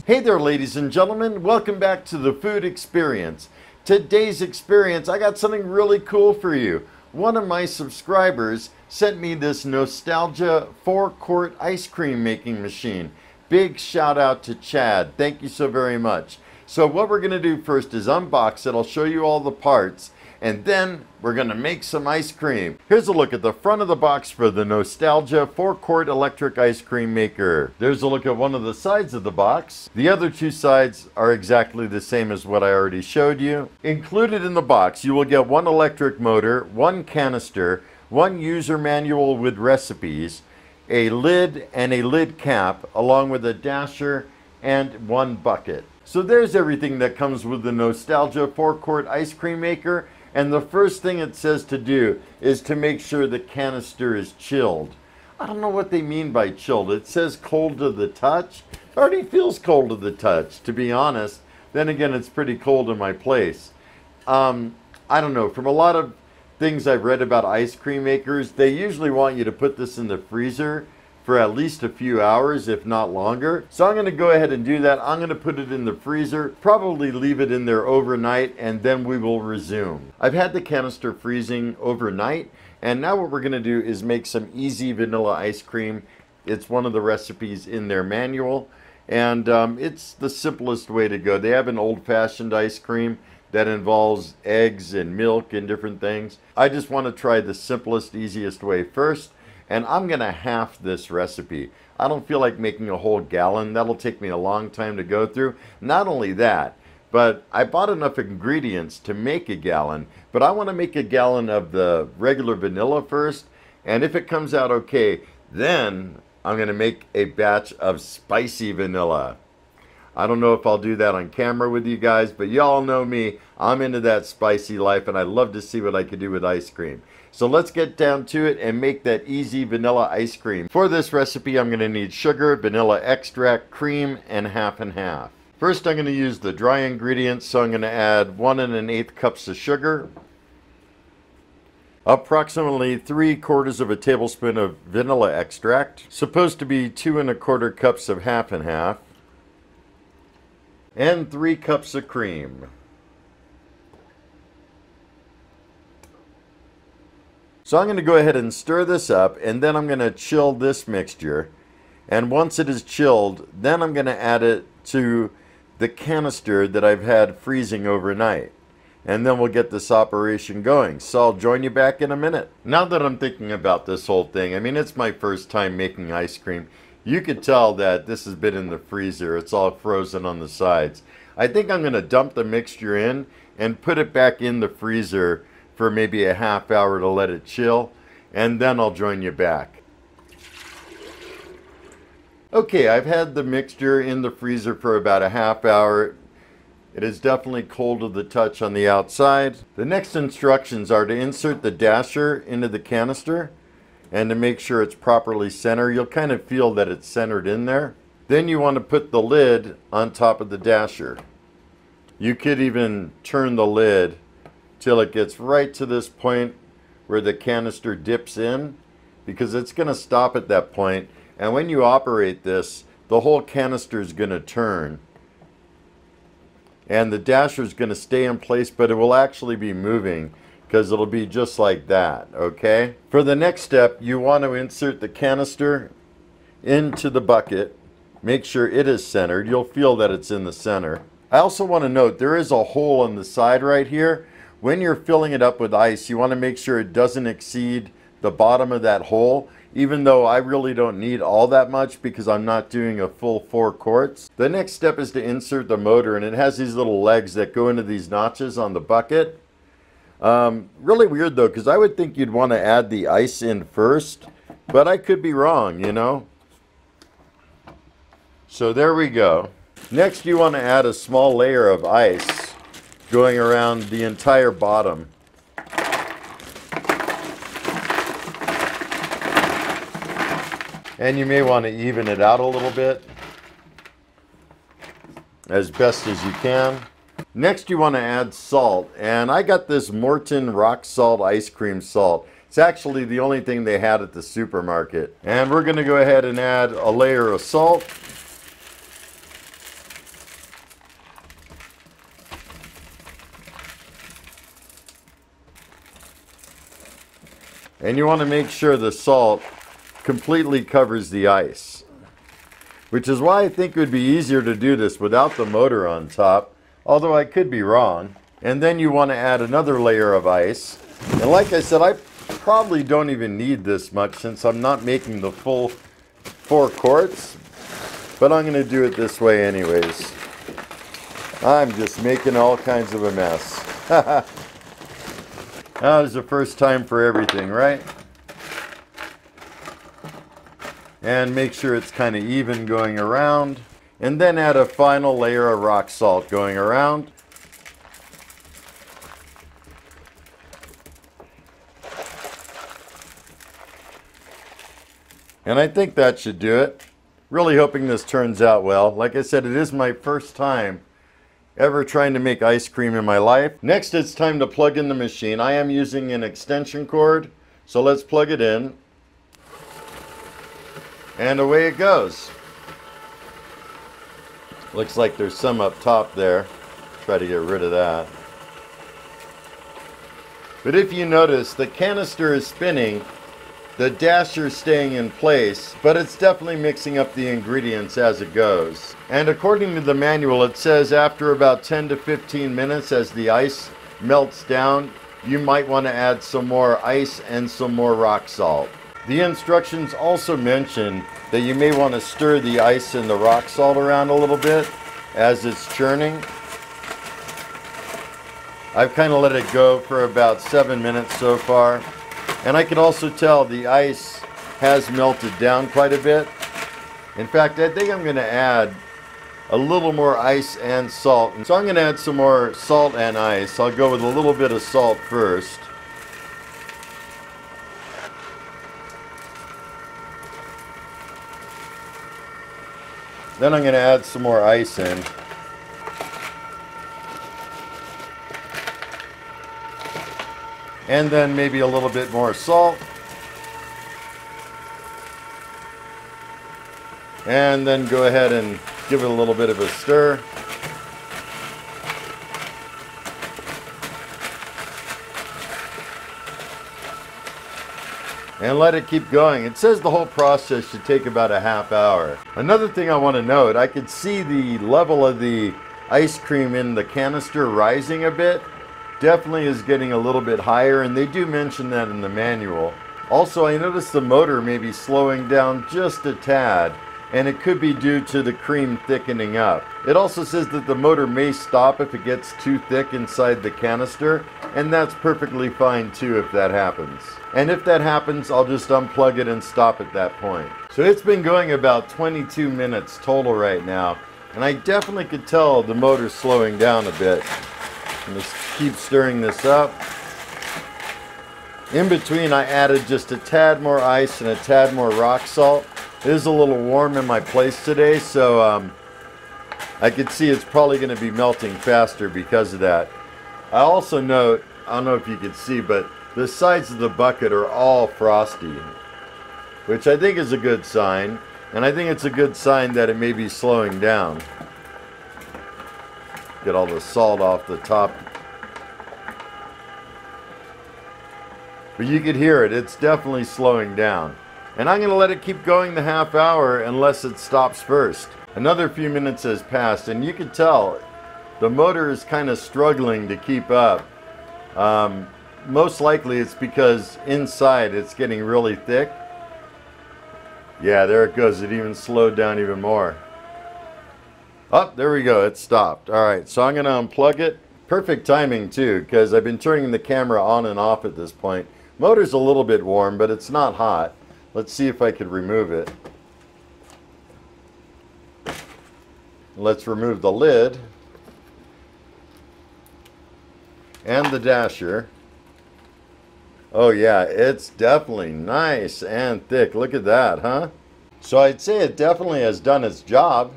Hey there, ladies and gentlemen. Welcome back to the Food Experience. Today's experience, I got something really cool for you. One of my subscribers sent me this Nostalgia 4-quart ice cream making machine. Big shout out to Chad. Thank you so very much. So what we're going to do first is unbox it. I'll show you all the parts. And then we're going to make some ice cream. Here's a look at the front of the box for the Nostalgia 4-quart electric ice cream maker. There's a look at one of the sides of the box. The other two sides are exactly the same as what I already showed you. Included in the box, you will get one electric motor, one canister, one user manual with recipes, a lid and a lid cap, along with a dasher and one bucket. So there's everything that comes with the Nostalgia 4-quart ice cream maker. And the first thing it says to do is to make sure the canister is chilled. I don't know what they mean by chilled. It says cold to the touch. It already feels cold to the touch, to be honest. Then again, it's pretty cold in my place. I don't know. From a lot of things I've read about ice cream makers, they usually want you to put this in the freezer for at least a few hours, if not longer. So I'm going to go ahead and do that. I'm going to put it in the freezer, probably leave it in there overnight, and then we will resume. I've had the canister freezing overnight, and now what we're going to do is make some easy vanilla ice cream. It's one of the recipes in their manual, and it's the simplest way to go. They have an old-fashioned ice cream that involves eggs and milk and different things. I just want to try the simplest, easiest way first. And I'm going to half this recipe. I don't feel like making a whole gallon. That'll take me a long time to go through. Not only that, but I bought enough ingredients to make a gallon. But I want to make a gallon of the regular vanilla first. And if it comes out okay, then I'm going to make a batch of spicy vanilla. I don't know if I'll do that on camera with you guys, but y'all know me. I'm into that spicy life, and I love to see what I can do with ice cream. So let's get down to it and make that easy vanilla ice cream. For this recipe, I'm going to need sugar, vanilla extract, cream, and half and half. First, I'm going to use the dry ingredients, so I'm going to add 1 1/8 cups of sugar, approximately 3/4 of a tablespoon of vanilla extract, supposed to be 2 1/4 cups of half and half, and 3 cups of cream. So I'm going to go ahead and stir this up, and then I'm going to chill this mixture. And once it is chilled, then I'm going to add it to the canister that I've had freezing overnight. And then we'll get this operation going. So I'll join you back in a minute. Now that I'm thinking about this whole thing, I mean, it's my first time making ice cream. You could tell that this has been in the freezer. It's all frozen on the sides. I think I'm going to dump the mixture in and put it back in the freezer for maybe a half hour to let it chill, and then I'll join you back. Okay, I've had the mixture in the freezer for about a half hour. It is definitely cold to the touch on the outside. The next instructions are to insert the dasher into the canister and to make sure it's properly centered. You'll kind of feel that it's centered in there. Then you want to put the lid on top of the dasher. You could even turn the lid till it gets right to this point where the canister dips in, because it's going to stop at that point. And when you operate this, the whole canister is going to turn. And the dasher is going to stay in place, but it will actually be moving because it'll be just like that, okay? For the next step, you want to insert the canister into the bucket. Make sure it is centered. You'll feel that it's in the center. I also want to note there is a hole on the side right here. When you're filling it up with ice, you want to make sure it doesn't exceed the bottom of that hole, even though I really don't need all that much because I'm not doing a full 4 quarts. The next step is to insert the motor, and it has these little legs that go into these notches on the bucket. Really weird though, because I would think you'd want to add the ice in first, but I could be wrong, you know. So there we go. Next, you want to add a small layer of ice going around the entire bottom. And you may want to even it out a little bit as best as you can. Next, you want to add salt, and I got this Morton rock salt ice cream salt. It's actually the only thing they had at the supermarket. And we're going to go ahead and add a layer of salt. And you want to make sure the salt completely covers the ice. Which is why I think it would be easier to do this without the motor on top, although I could be wrong. And then you want to add another layer of ice. And like I said, I probably don't even need this much since I'm not making the full 4 quarts. But I'm going to do it this way anyways. I'm just making all kinds of a mess. That was the first time for everything, right? And make sure it's kind of even going around. And then add a final layer of rock salt going around. And I think that should do it. Really hoping this turns out well. Like I said, it is my first time ever trying to make ice cream in my life. Next, it's time to plug in the machine. I am using an extension cord, so let's plug it in. And away it goes. Looks like there's some up top there. Try to get rid of that. But if you notice, the canister is spinning, the dasher is staying in place, but it's definitely mixing up the ingredients as it goes. And according to the manual, it says after about 10 to 15 minutes as the ice melts down, you might want to add some more ice and some more rock salt. The instructions also mention that you may want to stir the ice and the rock salt around a little bit as it's churning. I've kind of let it go for about 7 minutes so far. And I can also tell the ice has melted down quite a bit. In fact, I think I'm going to add a little more ice and salt. And so I'm going to add some more salt and ice. I'll go with a little bit of salt first. Then I'm going to add some more ice in. And then maybe a little bit more salt. And then go ahead and give it a little bit of a stir. And let it keep going. It says the whole process should take about a half hour. Another thing I want to note, I could see the level of the ice cream in the canister rising a bit. Definitely is getting a little bit higher, and they do mention that in the manual. Also, I noticed the motor may be slowing down just a tad, and it could be due to the cream thickening up. It also says that the motor may stop if it gets too thick inside the canister, and that's perfectly fine too if that happens. And if that happens, I'll just unplug it and stop at that point. So it's been going about 22 minutes total right now, and I definitely could tell the motor's slowing down a bit. I'm just keep stirring this up. In between, I added just a tad more ice and a tad more rock salt. It is a little warm in my place today, so I could see it's probably going to be melting faster because of that. I also note, I don't know if you could see, but the sides of the bucket are all frosty, which I think is a good sign. And I think it's a good sign that it may be slowing down. Get all the salt off the top. But you could hear it, it's definitely slowing down. And I'm going to let it keep going the half hour unless it stops first. Another few minutes has passed, and you can tell the motor is kind of struggling to keep up. Most likely it's because inside it's getting really thick. Yeah, there it goes. It even slowed down even more. Oh, there we go. It stopped. All right, so I'm going to unplug it. Perfect timing too, because I've been turning the camera on and off at this point. Motor's a little bit warm, but it's not hot. Let's see if I could remove it. Let's remove the lid and the dasher. Oh yeah, it's definitely nice and thick. Look at that, huh? So I'd say it definitely has done its job.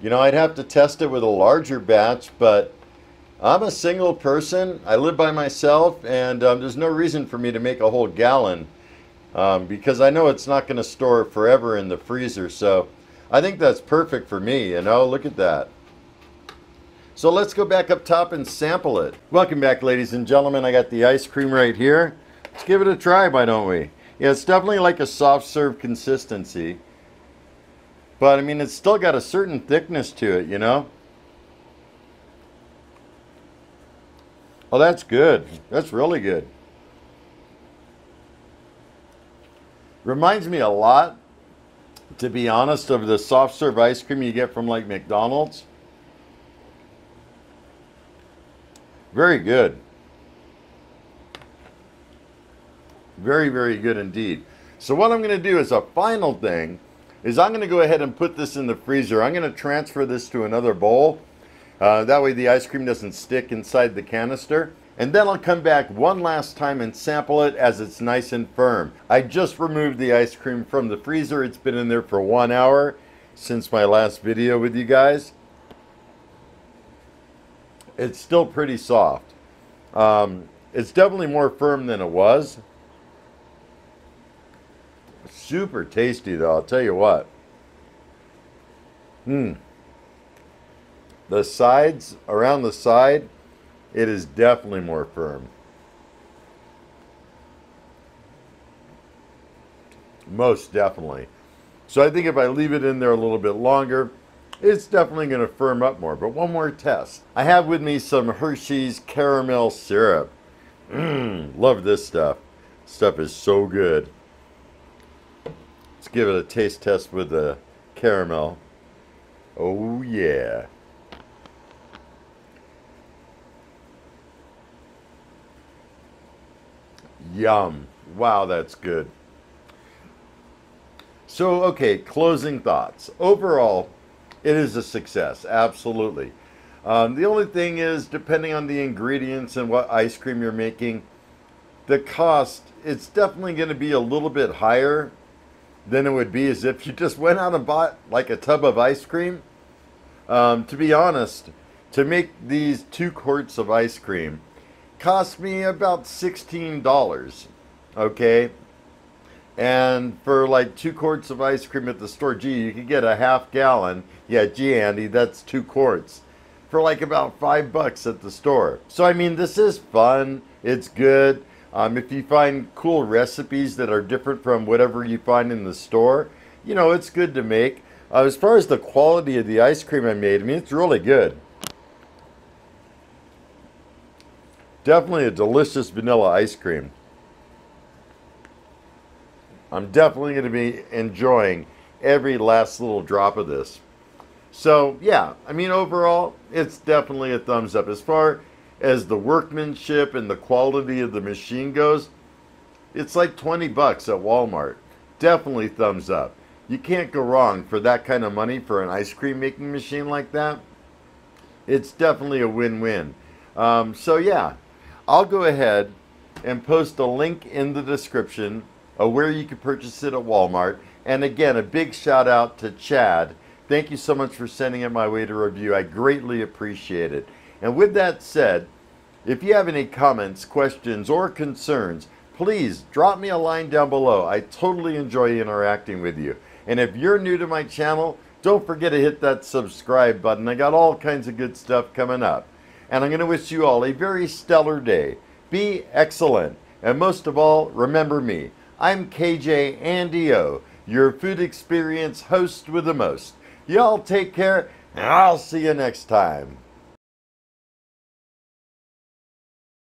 You know, I'd have to test it with a larger batch, but I'm a single person. I live by myself, and there's no reason for me to make a whole gallon because I know it's not going to store forever in the freezer. So I think that's perfect for me, you know. Look at that. So let's go back up top and sample it. Welcome back, ladies and gentlemen. I got the ice cream right here. Let's give it a try, why don't we? Yeah, it's definitely like a soft serve consistency. But I mean, it's still got a certain thickness to it, you know? Oh, that's good. That's really good. Reminds me a lot, to be honest, of the soft serve ice cream you get from like McDonald's. Very good. Very, very good indeed. So what I'm going to do as a final thing is I'm going to go ahead and put this in the freezer. I'm going to transfer this to another bowl. That way the ice cream doesn't stick inside the canister. And then I'll come back one last time and sample it as it's nice and firm. I just removed the ice cream from the freezer. It's been in there for 1 hour since my last video with you guys. It's still pretty soft. It's definitely more firm than it was. Super tasty though, I'll tell you what. The sides, around the side, it is definitely more firm. Most definitely. So I think if I leave it in there a little bit longer, it's definitely going to firm up more. But one more test. I have with me some Hershey's caramel syrup. Love this stuff. Stuff is so good. Let's give it a taste test with the caramel. Oh yeah. Yum. Wow, that's good. So, okay, closing thoughts. Overall, it is a success, absolutely. The only thing is, depending on the ingredients and what ice cream you're making, the cost, it's definitely going to be a little bit higher than it would be as if you just went out and bought like a tub of ice cream. To be honest, to make these 2 quarts of ice cream cost me about $16, okay? And for like 2 quarts of ice cream at the store, gee, you could get a half gallon. Yeah, gee, Andy, that's 2 quarts for like about $5 at the store. So, I mean, this is fun. It's good. If you find cool recipes that are different from whatever you find in the store, you know, it's good to make. As far as the quality of the ice cream I made, I mean, it's really good. Definitely a delicious vanilla ice cream. I'm definitely going to be enjoying every last little drop of this. So, yeah, I mean, overall, it's definitely a thumbs up. As far as the workmanship and the quality of the machine goes, it's like 20 bucks at Walmart. Definitely thumbs up. You can't go wrong for that kind of money for an ice cream making machine like that. It's definitely a win-win. So, yeah, I'll go ahead and post a link in the description of where you can purchase it at Walmart. And again, a big shout out to Chad. Thank you so much for sending it my way to review. I greatly appreciate it. And with that said, if you have any comments, questions, or concerns, please drop me a line down below. I totally enjoy interacting with you. And if you're new to my channel, don't forget to hit that subscribe button. I got all kinds of good stuff coming up. And I'm going to wish you all a very stellar day. Be excellent. And most of all, remember me. I'm KJ Andy O, your food experience host with the most. Y'all take care, and I'll see you next time.